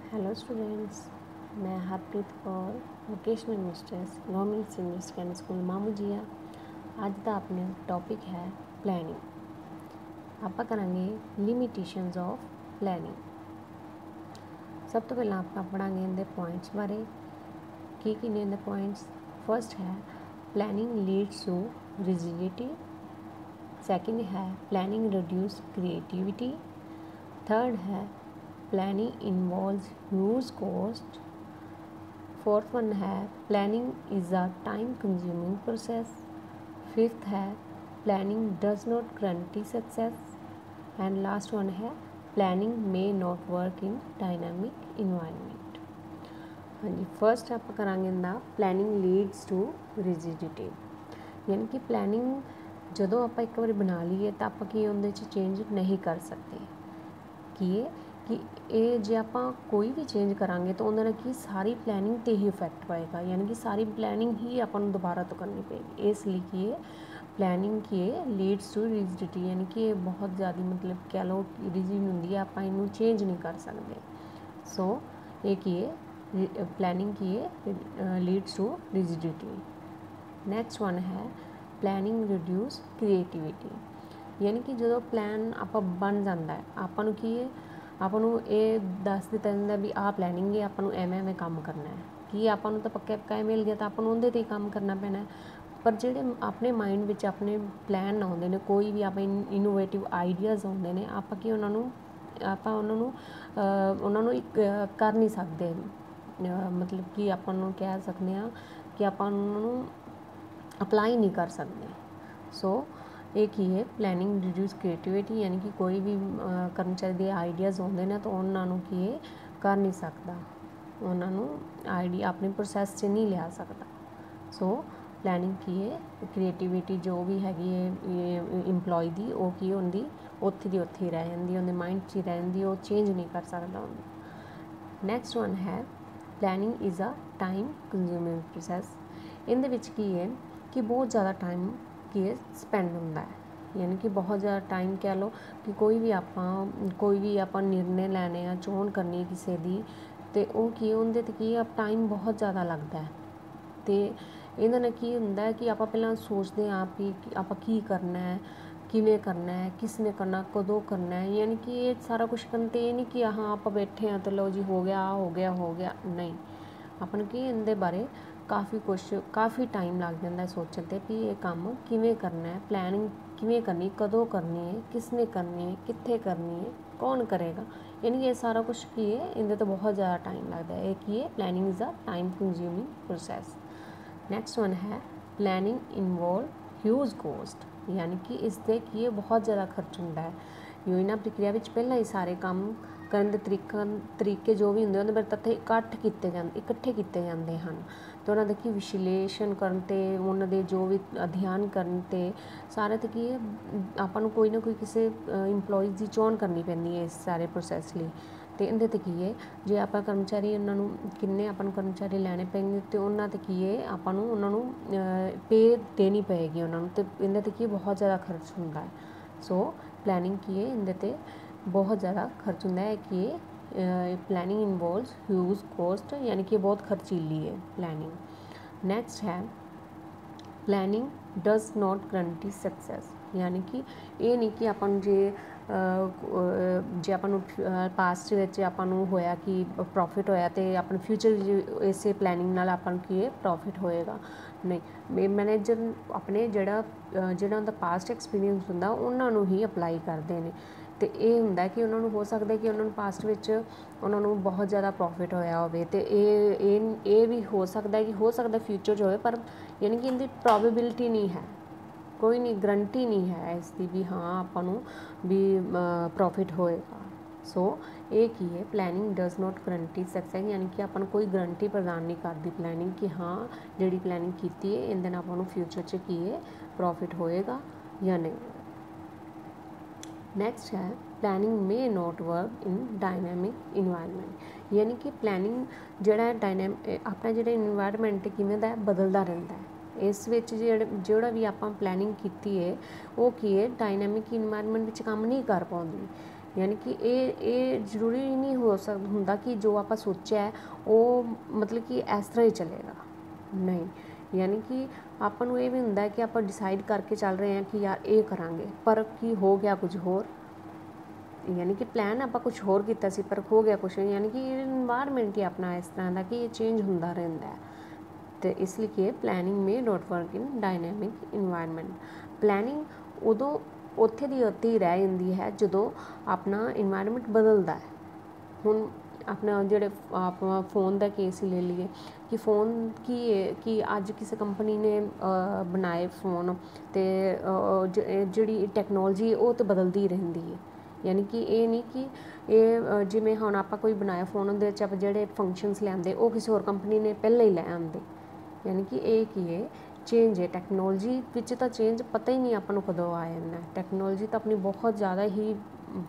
Hello students, मैं Harpreet Kaur vocational mistress government senior secondary school Mamujia. ਅੱਜ ਦਾ ਆਪਣਾ ਟੌਪਿਕ ਹੈ ਪਲੈਨਿੰਗ। ਆਪਾਂ ਕਰਾਂਗੇ ਲਿਮਿਟੇਸ਼ਨਸ ਆਫ ਪਲੈਨਿੰਗ। ਸਭ ਤੋਂ ਪਹਿਲਾਂ ਆਪਾਂ ਪੜਾਂਗੇ ਇਹਦੇ ਪੁਆਇੰਟਸ ਬਾਰੇ। ਕੀ ਨੇ ਇਹਦੇ ਪੁਆਇੰਟਸ। ਫਸਟ ਹੈ planning leads to rigidity. Second ਹੈ ਪਲੈਨਿੰਗ ਰਿਡਿਊਸ ਕ੍ਰੀਏਟਿਵਿਟੀ। थर्ड है planning involves huge cost. Fourth one है planning is a time consuming process. Fifth है planning does not guarantee success. And last one है planning may not work in dynamic environment. हाँ जी, first आप करांगे ना planning leads to rigidity. यानी कि प्लानिंग ਜਦੋਂ ਆਪਾਂ ਇੱਕ ਵਾਰੀ ਬਣਾ ਲਈਏ ਤਾਂ ਆਪਾਂ ਕੀ ਉਹਦੇ 'ਚ ਚੇਂਜ ਨਹੀਂ ਕਰ ਸਕਦੇ। ਕਿ ਇਹ ਜੇ ਆਪਾਂ ਕੋਈ ਵੀ ਚੇਂਜ ਕਰਾਂਗੇ ਤਾਂ ਉਹਦੇ ਨਾਲ ਕੀ ਸਾਰੀ ਪਲੈਨਿੰਗ 'ਤੇ ਹੀ ਇਫੈਕਟ ਪਏਗਾ। ਯਾਨੀ ਕਿ ਸਾਰੀ ਪਲੈਨਿੰਗ ਹੀ ਆਪਾਂ ਨੂੰ ਦੁਬਾਰਾ ਤੋਂ ਕਰਨੀ ਪਏਗੀ। ਇਸ ਲਈ ਕਿ ਇਹ ਪਲੈਨਿੰਗ ਕੀ ਹੈ ਲੀਡਸ ਟੂ ਰਿਜਿਡਿਟੀ। ਯਾਨੀ ਕਿ ਇਹ ਬਹੁਤ ਜ਼ਿਆਦਾ ਮਤਲਬ ਕਹਿ ਲਓ ਰਿਜਿਡ ਹੁੰਦੀ ਹੈ, ਆਪਾਂ ਇਹਨੂੰ ਚੇਂਜ ਨਹੀਂ ਕਰ ਸਕਦੇ। ਸੋ ਇਹ ਕੀ ਹੈ ਪਲੈਨਿੰਗ ਕੀ ਹੈ ਲੀਡਸ ਟੂ ਰਿਜਿਡਿਟੀ। ਨੈਕਸਟ ਵਨ ਹੈ ਪਲੈਨਿੰਗ ਰਿਡਿਊਸ ਕ੍ਰੀਏਟਿਵਿਟੀ। ਯਾਨੀ ਕਿ ਜਦੋਂ ਪਲਾਨ ਆਪਾਂ ਬਣ ਜਾਂਦਾ ਹੈ, ਆਪਾਂ ਨੂੰ ਕੀ ਹੈ ਆਪਾਂ ਨੂੰ ਇਹ ਦੱਸ ਦਿੱਤਾ ਜਾਂਦਾ ਵੀ ਆਹ ਪਲੈਨਿੰਗ ਹੈ, ਆਪਾਂ ਨੂੰ ਐਵੇਂ ਕੰਮ ਕਰਨਾ ਹੈ। ਕੀ ਆਪਾਂ ਨੂੰ ਤਾਂ ਪੱਕਾ ਮਿਲ ਗਿਆ ਤਾਂ ਆਪਾਂ ਨੂੰ ਉਹਦੇ 'ਤੇ ਹੀ ਕੰਮ ਕਰਨਾ ਪੈਣਾ। ਪਰ ਜਿਹੜੇ ਆਪਣੇ ਮਾਈਂਡ ਵਿੱਚ ਆਪਣੇ ਪਲਾਨ ਆਉਂਦੇ ਨੇ, ਕੋਈ ਵੀ ਆਪਾਂ ਇਨੋਵੇਟਿਵ ਆਈਡੀਆਜ਼ ਆਉਂਦੇ ਨੇ, ਆਪਾਂ ਕੀ ਉਹਨਾਂ ਨੂੰ ਇੱਕ ਕਰ ਨਹੀਂ ਸਕਦੇ। ਮਤਲਬ ਕਿ ਆਪਾਂ ਨੂੰ ਕਹਿ ਸਕਦੇ ਹਾਂ ਕਿ ਆਪਾਂ ਉਹਨਾਂ ਨੂੰ ਅਪਲਾਈ ਨਹੀਂ ਕਰ ਸਕਦੇ। ਸੋ ਇਹ ਕੀ ਹੈ ਪਲੈਨਿੰਗ ਰਿਡਿਊਸ ਕ੍ਰੀਏਟਿਵਿਟੀ। ਯਾਨੀ ਕਿ ਕੋਈ ਵੀ ਕਰਮਚਾਰੀ ਦੇ ਆਈਡੀਆਜ਼ ਆਉਂਦੇ ਨੇ ਤਾਂ ਉਹਨਾਂ ਨੂੰ ਕੀ ਹੈ ਕਰ ਨਹੀਂ ਸਕਦਾ, ਉਹਨਾਂ ਨੂੰ ਆਈਡੀਆ ਆਪਣੇ ਪ੍ਰੋਸੈਸ 'ਚ ਨਹੀਂ ਲਿਆ ਸਕਦਾ। ਸੋ ਪਲੈਨਿੰਗ ਕੀ ਹੈ ਕ੍ਰੀਏਟਿਵਿਟੀ ਜੋ ਵੀ ਹੈਗੀ ਹੈ ਇੰਪਲੋਈ ਦੀ, ਉਹ ਕੀ ਹੁੰਦੀ ਉੱਥੇ ਦੀ ਉੱਥੇ ਹੀ ਰਹਿ ਜਾਂਦੀ, ਉਹਦੇ ਮਾਈਂਡ 'ਚ ਹੀ ਰਹਿ ਜਾਂਦੀ, ਉਹ ਚੇਂਜ ਨਹੀਂ ਕਰ ਸਕਦਾ ਉਹਨੂੰ। ਨੈਕਸਟ ਵਨ ਹੈ planning is a time consuming process. ਇਹਦੇ ਵਿੱਚ ਕੀ ਹੈ ਕਿ ਬਹੁਤ ਜ਼ਿਆਦਾ ਟਾਈਮ ਕੀ ਹੈ ਸਪੈਂਡ ਹੁੰਦਾ ਹੈ। ਯਾਨੀ ਕਿ ਬਹੁਤ ਜ਼ਿਆਦਾ ਟਾਈਮ ਕਹਿ ਲਓ ਕਿ ਕੋਈ ਵੀ ਆਪਾਂ ਨਿਰਣੇ ਲੈਣੇ ਆ, ਚੋਣ ਕਰਨੀ ਕਿਸੇ ਦੀ, ਅਤੇ ਉਹ ਕੀ ਉਹਦੇ 'ਤੇ ਕੀ ਟਾਈਮ ਬਹੁਤ ਜ਼ਿਆਦਾ ਲੱਗਦਾ ਹੈ। ਅਤੇ ਇਹਦੇ ਨਾਲ ਕੀ ਹੁੰਦਾ ਕਿ ਆਪਾਂ ਪਹਿਲਾਂ ਸੋਚਦੇ ਹਾਂ ਵੀ ਆਪਾਂ ਕੀ ਕਰਨਾ ਹੈ, ਕਿਵੇਂ ਕਰਨਾ ਹੈ, ਕਿਸ ਨੇ ਕਰਨਾ, ਕਦੋਂ ਕਰਨਾ ਹੈ। ਯਾਨੀ ਕਿ ਇਹ ਸਾਰਾ ਕੁਛ ਕਰਨ 'ਤੇ ਇਹ ਨਹੀਂ ਕਿ ਹਾਂ ਆਪਾਂ ਬੈਠੇ ਹਾਂ ਤਾਂ ਲਓ ਜੀ ਹੋ ਗਿਆ ਨਹੀਂ। ਆਪਾਂ ਨੂੰ ਕੀ ਇਹਦੇ ਬਾਰੇ ਕਾਫੀ ਟਾਈਮ ਲੱਗ ਜਾਂਦਾ ਸੋਚਣ 'ਤੇ ਵੀ ਇਹ ਕੰਮ ਕਿਵੇਂ ਕਰਨਾ ਹੈ, ਪਲੈਨਿੰਗ ਕਿਵੇਂ ਕਰਨੀ, ਕਦੋਂ ਕਰਨੀ ਹੈ, ਕਿਸ ਨੇ ਕਰਨੀ ਹੈ, ਕਿੱਥੇ ਕਰਨੀ ਹੈ, ਕੌਣ ਕਰੇਗਾ। ਯਾਨੀ ਕਿ ਇਹ ਸਾਰਾ ਕੁਛ ਕੀ ਹੈ ਇਹਦੇ ਤੋਂ ਬਹੁਤ ਜ਼ਿਆਦਾ ਟਾਈਮ ਲੱਗਦਾ ਹੈ। ਇਹ ਕੀ ਹੈ planning is a time consuming process. Next one ਹੈ ਪਲੈਨਿੰਗ ਇਨਵੋਲਵ ਹਿਊਜ ਕੋਸਟ। ਯਾਨੀ ਕਿ ਇਸ 'ਤੇ ਕੀ ਹੈ ਬਹੁਤ ਜ਼ਿਆਦਾ ਖਰਚ ਹੁੰਦਾ ਹੈ। ਯੋਜਨਾ ਪ੍ਰਕਿਰਿਆ ਵਿੱਚ ਪਹਿਲਾਂ ਹੀ ਸਾਰੇ ਕੰਮ ਕਰਨ ਦੇ ਤਰੀਕੇ ਜੋ ਵੀ ਹੁੰਦੇ ਉਹਦੇ ਬਾਰੇ ਤੱਥ ਇਕੱਠੇ ਕੀਤੇ ਜਾਂਦੇ ਹਨ। ਅਤੇ ਉਹਨਾਂ ਦਾ ਕੀ ਵਿਸ਼ਲੇਸ਼ਣ ਕਰਨ 'ਤੇ, ਉਹਨਾਂ ਦੇ ਜੋ ਵੀ ਅਧਿਐਨ ਕਰਨ 'ਤੇ ਸਾਰੇ 'ਤੇ ਕੀ ਹੈ ਆਪਾਂ ਨੂੰ ਕੋਈ ਨਾ ਕੋਈ ਕਿਸੇ ਇੰਪਲੋਈਜ਼ ਦੀ ਚੋਣ ਕਰਨੀ ਪੈਂਦੀ ਹੈ ਇਸ ਸਾਰੇ ਪ੍ਰੋਸੈਸ ਲਈ। ਅਤੇ ਇਹਦੇ 'ਤੇ ਕੀ ਹੈ ਜੇ ਆਪਾਂ ਕਰਮਚਾਰੀ ਉਹਨਾਂ ਨੂੰ ਕਿੰਨੇ ਆਪਾਂ ਨੂੰ ਕਰਮਚਾਰੀ ਲੈਣੇ ਪੈਣਗੇ ਅਤੇ ਉਹਨਾਂ 'ਤੇ ਕੀ ਹੈ ਆਪਾਂ ਨੂੰ ਉਹਨਾਂ ਨੂੰ ਪੇ ਦੇਣੀ ਪਏਗੀ ਉਹਨਾਂ ਨੂੰ, ਅਤੇ ਇਹਦੇ 'ਤੇ ਕੀ ਬਹੁਤ ਜ਼ਿਆਦਾ ਖਰਚ ਹੁੰਦਾ ਹੈ। ਸੋ ਪਲੈਨਿੰਗ ਕੀ ਹੈ ਇਹਦੇ 'ਤੇ ਬਹੁਤ ਜ਼ਿਆਦਾ ਖਰਚ ਹੁੰਦਾ ਹੈ ਕਿ ਪਲੈਨਿੰਗ ਇਨਵੋਲਵਸ ਹਿਊਜ ਕੋਸਟ। ਯਾਨੀ ਕਿ ਬਹੁਤ ਖਰਚੀਲੀ ਹੈ ਪਲੈਨਿੰਗ। ਨੈਕਸਟ ਹੈ planning does note guarantee success. ਯਾਨੀ ਕਿ ਇਹ ਨਹੀਂ ਕਿ ਆਪਾਂ ਨੂੰ ਜੇ ਆਪਾਂ ਨੂੰ ਪਾਸਟ ਵਿੱਚ ਆਪਾਂ ਨੂੰ ਹੋਇਆ ਕਿ ਪ੍ਰੋਫਿਟ ਹੋਇਆ ਅਤੇ ਆਪਣੇ ਫਿਊਚਰ ਇਸੇ ਪਲੈਨਿੰਗ ਨਾਲ ਆਪਾਂ ਨੂੰ ਕੀ ਹੈ ਪ੍ਰੋਫਿਟ ਹੋਏਗਾ, ਨਹੀਂ। ਮੈਨੇਜਰ ਆਪਣੇ ਜਿਹੜਾ ਉਹਦਾ ਪਾਸਟ ਐਕਸਪੀਰੀਅੰਸ ਹੁੰਦਾ ਉਹਨਾਂ ਨੂੰ ਹੀ ਅਪਲਾਈ ਕਰਦੇ ਨੇ। ਅਤੇ ਇਹ ਹੁੰਦਾ ਕਿ ਉਹਨਾਂ ਨੂੰ ਹੋ ਸਕਦਾ ਕਿ ਉਹਨਾਂ ਨੂੰ ਪਾਸਟ ਵਿੱਚ ਉਹਨਾਂ ਨੂੰ ਬਹੁਤ ਜ਼ਿਆਦਾ ਪ੍ਰੋਫਿਟ ਹੋਇਆ ਹੋਵੇ, ਅਤੇ ਇਹ ਵੀ ਹੋ ਸਕਦਾ ਫਿਊਚਰ 'ਚ ਹੋਵੇ, ਪਰ ਯਾਨੀ ਕਿ ਇਹਦੀ ਪ੍ਰੋਬੇਬਿਲਿਟੀ ਨਹੀਂ ਹੈ, ਕੋਈ ਨਹੀਂ ਗਰੰਟੀ ਨਹੀਂ ਹੈ ਇਸ ਦੀ ਵੀ ਹਾਂ ਆਪਾਂ ਨੂੰ ਵੀ ਪ੍ਰੋਫਿਟ ਹੋਏਗਾ। ਸੋ ਇਹ ਕੀ ਹੈ planning does note guarantee success. ਯਾਨੀ ਕਿ ਆਪਾਂ ਨੂੰ ਕੋਈ ਗਰੰਟੀ ਪ੍ਰਦਾਨ ਨਹੀਂ ਕਰਦੀ ਪਲੈਨਿੰਗ ਕਿ ਹਾਂ ਜਿਹੜੀ ਪਲੈਨਿੰਗ ਕੀਤੀ ਹੈ ਇਹਦੇ ਨਾਲ ਆਪਾਂ ਨੂੰ ਫਿਊਚਰ 'ਚ ਕੀ ਹੈ ਪ੍ਰੋਫਿਟ ਹੋਏਗਾ ਜਾਂ ਨਹੀਂ। ਨੈਕਸਟ ਹੈ planning may not work in dynamic environment. ਯਾਨੀ ਕਿ ਪਲੈਨਿੰਗ ਜਿਹੜਾ ਆਪਣਾ ਜਿਹੜਾ ਇਨਵਾਇਰਮੈਂਟ ਕਿਵੇਂ ਦਾ ਬਦਲਦਾ ਰਹਿੰਦਾ ਹੈ। ਇਸ ਵਿੱਚ ਜਿਹੜਾ ਵੀ ਆਪਾਂ ਪਲੈਨਿੰਗ ਕੀਤੀ ਹੈ ਉਹ ਕੀ ਹੈ ਡਾਇਨਾਮਿਕ ਇਨਵਾਇਰਮੈਂਟ ਵਿੱਚ ਕੰਮ ਨਹੀਂ ਕਰ ਪਾਉਂਦੀ। यानी कि ये ਜ਼ਰੂਰੀ नहीं हो सकता ਹੁੰਦਾ कि जो आप सोचा है वो मतलब कि इस तरह ही चलेगा, नहीं। यानी कि ਆਪਾਂ ਨੂੰ ਇਹ ਵੀ ਹੁੰਦਾ कि ਆਪਾਂ डिसाइड करके चल रहे हैं कि यार ये करांगे पर की हो गया कुछ होर, यानी कि प्लान ਆਪਾਂ कुछ होर ਕੀਤਾ ਸੀ पर हो गया कुछ, यानी कि इन्वायरमेंट ही अपना इस तरह का कि ये चेंज ਹੁੰਦਾ ਰਹਿੰਦਾ है। तो इसलिए प्लैनिंग में not work in dynamic environment. Planning उदों उत्थे दी उत्थे ही रह जाती है जो अपना इन्वायरमेंट बदलता है। हुण अपना जोड़े आप फ़ोन का केस ही ले लीए कि फ़ोन कि अज किसी कंपनी ने बनाए फ़ोन तो जी टैक्नोलॉजी वो तो बदलती ही रहती है। यानी कि ये नहीं कि ये जिमें हुण आपां कोई बनाया फ़ोन उहदे विच आपां जिहड़े फंक्शनस लिआंदे वो किसी होर कंपनी ने पहले ही लै आंदे। यानी कि एक ही है चेंज है टैक्नोलॉजी विच, तो चेंज पता ही नहीं आपको कदों आ जाना है। टैक्नोलॉजी तो अपनी बहुत ज़्यादा ही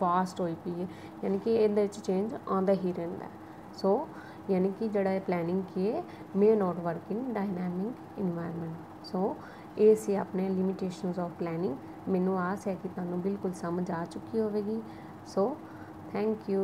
वास्ट होई पई है, यानी कि ये चेंज आता ही रहता है। सो यानी कि जड़ा प्लैनिंग की है may not work in dynamic environment. So ये सी अपने लिमिटेशनस ऑफ प्लैनिंग। मैनू आस है कि तुहानू बिल्कुल समझ आ चुकी होगी। So thank you.